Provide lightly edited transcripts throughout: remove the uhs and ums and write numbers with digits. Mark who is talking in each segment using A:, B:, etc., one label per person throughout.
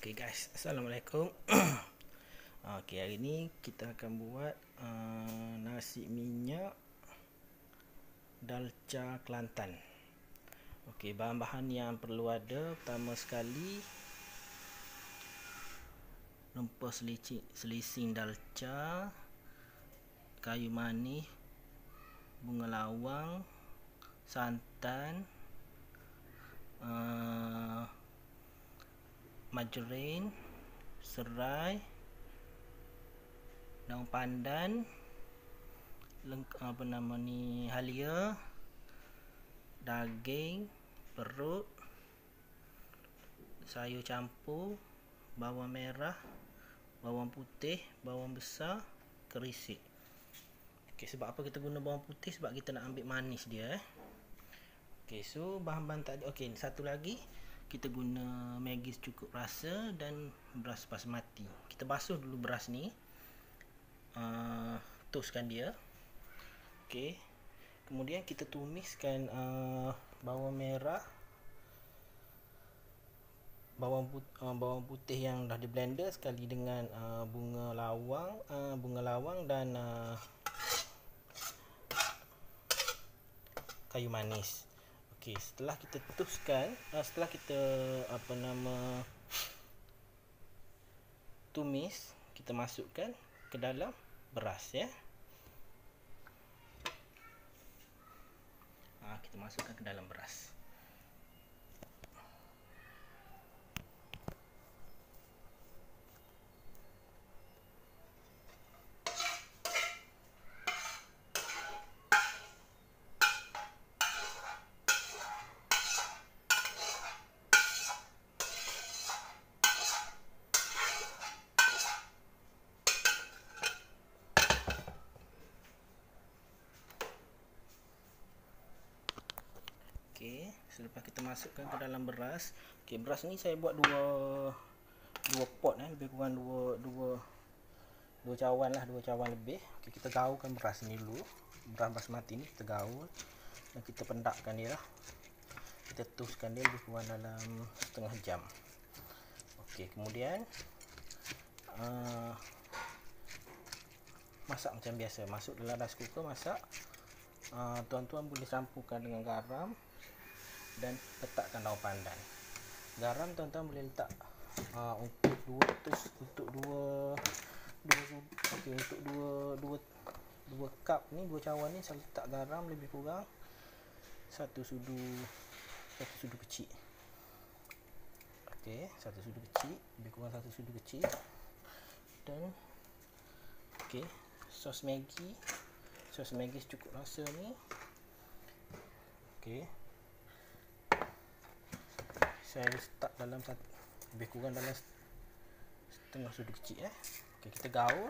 A: Okay guys, Assalamualaikum. Okay, hari ni kita akan buat nasi minyak dalca Kelantan. Okay, bahan-bahan yang perlu ada, pertama sekali rempah selising dalca, kayu manis, bunga lawang, santan, margarin, serai, daun pandan, halia, daging, perut, sayur campur, bawang merah, bawang putih, bawang besar, kerisik. Okay, sebab apa kita guna bawang putih? Sebab kita nak ambil manis dia. Okay, so bahan-bahan tadi. Okay, satu lagi, kita guna Maggi cukup rasa dan beras basmati. Kita basuh dulu beras ni, toastkan dia. Okay, kemudian kita tumiskan bawang merah, bawang putih yang dah di blender sekali dengan bunga lawang dan kayu manis. Okey, setelah kita toastkan, setelah kita tumis, kita masukkan ke dalam beras ya. Kita masukkan ke dalam beras. Okey, selepas kita masukkan ke dalam beras. Okey, beras ni saya buat dua pot lebih kurang dua cawan lah, 2 cawan lebih. Okey, kita gaulkan beras ni dulu. Beras basmati ni kita gaul dan kita pendakkan dia lah. Kita toastkan dia lebih kurang dalam setengah jam. Okey, kemudian masak macam biasa. Masuk dalam rice cooker, masak. Tuan-tuan boleh campurkan dengan garam dan letakkan daun pandan. Garam tuan-tuan boleh letak untuk dua cup ni, 2 cawan ni, saya letak garam lebih kurang satu sudu kecil. Okey, satu sudu kecil, lebih kurang satu sudu kecil. Dan okey, sos Maggi cukup rasa ni. Okey, saya letak dalam lebih kurang dalam setengah sudu kecil. Okey, kita gaul,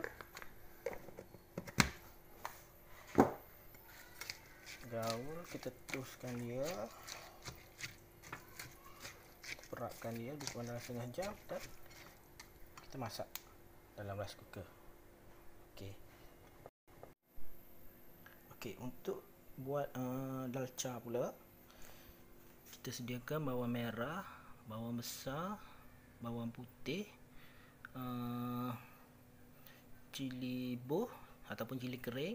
A: kita toastkan dia, kita perakkan dia lebih kurang dalam setengah jam dan kita masak dalam rice cooker. Okey, untuk buat dalca pula, kita sediakan bawang merah, bawang besar, bawang putih, cili boh ataupun cili kering,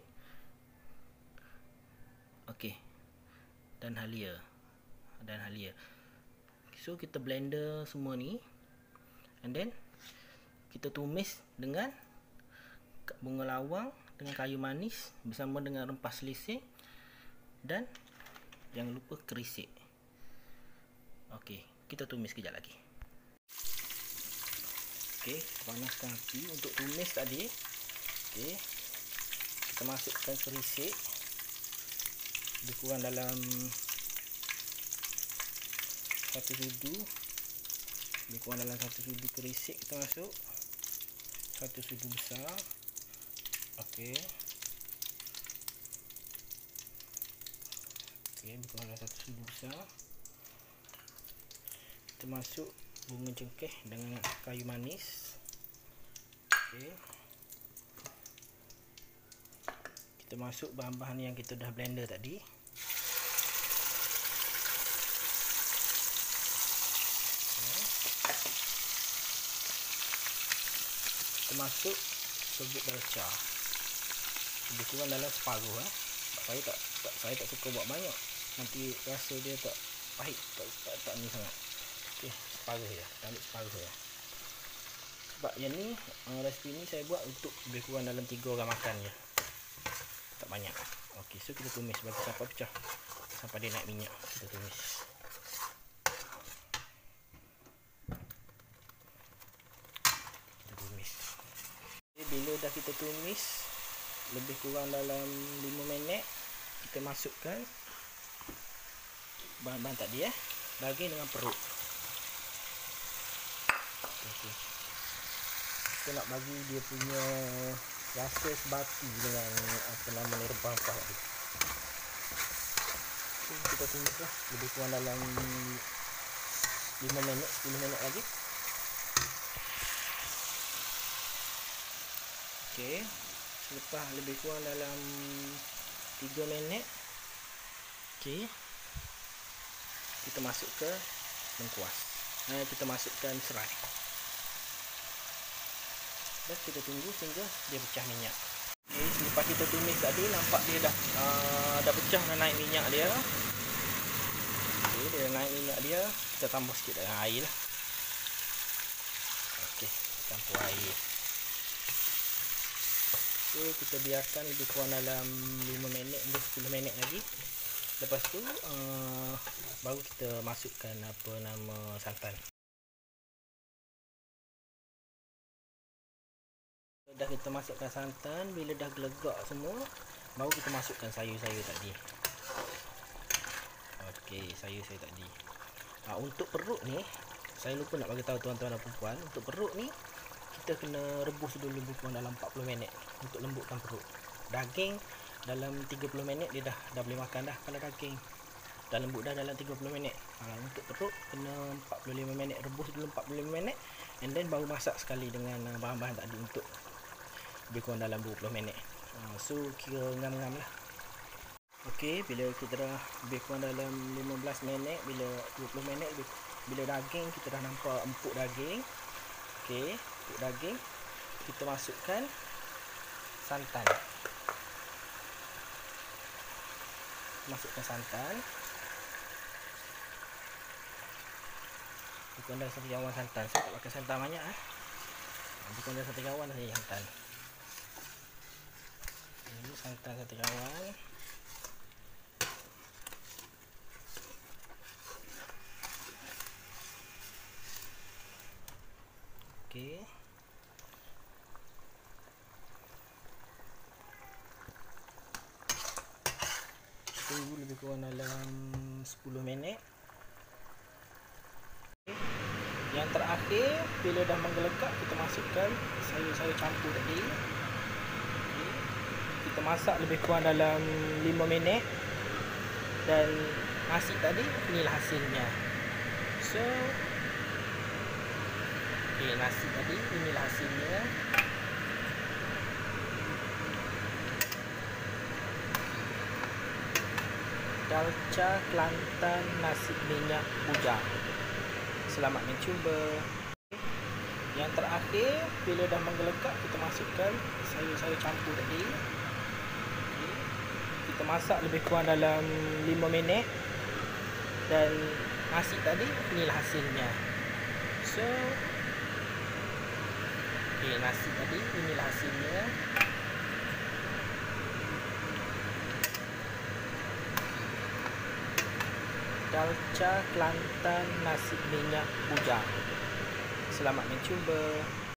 A: okey, dan halia. So kita blender semua ni, and then kita tumis dengan bunga lawang dengan kayu manis bersama dengan rempah selising dan jangan lupa kerisik. Okey, kita tumis kejap lagi. Okey, panaskan api untuk tumis tadi. Okey, kita masukkan kerisik lebih kurang dalam satu sudu. Lebih kurang dalam satu sudu kerisik kita masuk. Satu sudu besar. Okey, lebih kurang dalam satu sudu besar. Kita masuk bunga cengkeh dengan kayu manis. Okey, kita masuk bahan-bahan yang kita dah blender tadi. kita masuk serbuk dalca lebih kurang dalam separuh saya tak suka buat banyak, nanti rasa dia tak pahit, tak ni sangat. Okey, separuh je, kita ambil separuh je. Sebab yang ni resipi ni saya buat untuk lebih kurang dalam 3 orang makan je, tak banyak. Okey, so kita tumis bagi sampai pecah, sampai dia naik minyak, kita tumis. Bila dah kita tumis lebih kurang dalam 5 minit, kita masukkan bahan-bahan tadi daging dengan perut. Okay. Kita nak bagi dia punya rasa sebati dengan apa nama ni, rempah-rempah tadi. So, kita tumislah lebih kurang dalam 5 minit, 10 minit lagi. Okey, selepas lebih kurang dalam 3 minit, okey, kita masuk ke lengkuas. Kita masukkan serai. Dan kita tunggu sehingga dia pecah minyak. Okey, selepas kita tumis tadi, nampak dia dah pecah, dah naik minyak dia. Okey, dia naik minyak dia, kita tambah sikit dengan air lah. Okey, campur air. So, kita biarkan lebih kurang dalam 5 minit hingga 10 minit lagi. Lepas tu baru kita masukkan apa nama santan. Dah kita masukkan santan, bila dah gelegak semua, baru kita masukkan sayur-sayur tadi. Okey, sayur-sayur tadi. Untuk perut ni, saya lupa nak bagi tahu tuan-tuan dan puan-puan, untuk perut ni kita kena rebus dulu lebih kurang dalam 40 minit untuk lembutkan perut. Daging dalam 30 minit dia dah boleh makan dah. Kalau daging dah lembut dah dalam 30 minit. Untuk perut kena 45 minit, rebus dulu 45 minit, and then baru masak sekali dengan bahan-bahan tadi untuk lebih kurang dalam 20 minit. So kira ngam-ngam lah. Okey, bila kita dah lebih kurang dalam 15 minit, bila 20 minit, bila daging kita dah nampak empuk daging. Okey, empuk daging, kita masukkan santan. Masukkan santan. Bukan dah satu cawan santan. Saya tak pakai santan banyak bukan dah satu cawan saja santan. Ini santan satu cawan. Okey. Tunggu lebih kurang dalam 10 minit. Yang terakhir, bila dah menggelegak, kita masukkan sayur-sayur campur tadi. Okay. Kita masak lebih kurang dalam 5 minit. Dan nasi tadi, inilah hasilnya. So, okay, nasi tadi, inilah hasilnya. Dalca Kelantan nasi minyak bujang. Selamat mencuba. Yang terakhir, bila dah menggelegak, kita masukkan sayur-sayur campur tadi. Okay. Kita masak lebih kurang dalam 5 minit. Dan nasi tadi, inilah hasilnya. So, okay, nasi tadi, inilah hasilnya. Dalca Kelantan nasi minyak bujang. Selamat mencuba.